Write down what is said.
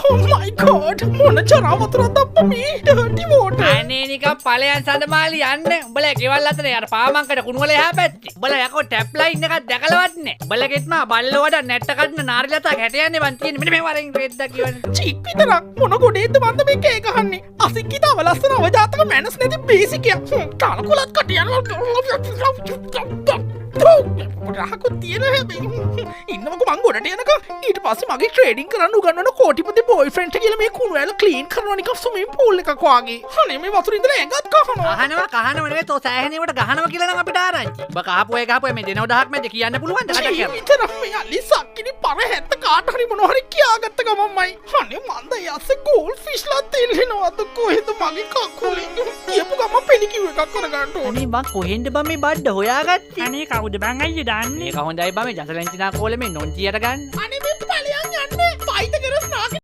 Oh my god, මොන චරා වතුරක්ද අප්පා මේ dirty water. අනේ නිකන් ඵලයන් සඳමාලි යන්නේ. උඹලා ගෙවල් අතරේ අර පාමංකඩ කුණු වල එහා පැත්තේ. උඹලා යකෝ ටැප් ලයින් එකක් දැකලවත් නැහැ. උඹලගෙත් මා බල්ලෝ වඩා නැට්ට කඩන නාරිලතා හැටයන්නේ වන් තියෙන්නේ. මෙන්න මේ වරෙන් රෙද්දා කියවන්නේ. චීක් විතරක් මොන ගොඩේද මන්ද මේ කෑ ගහන්නේ. අසික්කිතාව ලස්සන අවජාතක මැනස් නැති බේසිකයක්. කලකුලත් කටියනවා. රහකුත් තියෙන හැබැයි ඉන්නමක මං ගොඩට යනකම් ඊට පස්සේ මගේ ට්‍රේඩින් කරන්න උගන්වන කෝටිපති බොයිෆ්‍රෙන්ඩ් කියලා මේ කුණු ඇල ක්ලීන් කරනවා නිකන් ස්විමින් පූල් එකක් වගේ. අනේ මේ වතුර ඉඳලා ඇඟත් කහනවා. කහනව නෙවෙයි තෝ සෑහෙනේවට ගහනවා කියලා නම් අපිට ආරංචි. ඔබ කහපුවා මේ දෙනව දහක් මැද කියන්න පුළුවන්ද කඩ කියලා. විතරක් මේ අලි සක්කිනි පර හැත්ත කාට හරි මොනවා හරි කියාගත්ත ගමන්මයි. අනේ මන්ද යස්සේ ගෝල් ෆිෂ්ලා තෙල්ලෙනවද කොහෙද මගේ කකුලේ. කියපු ගමන් පෙලිකිව් එකක් කරගන්න ඕනේ. අනේ බං කොහෙන්ද බං මේ බඩ හොයාගත්තේ? අනේ කවුද බං අයියේ දාන්නේ? මේක හොඳයි බං මේ ජසලෙන්චිනා කෝලේ මේ නොන්චියට ගන්න. අනේ මේ ඵලයන් යන්නේ. පයිත කරස් නාකි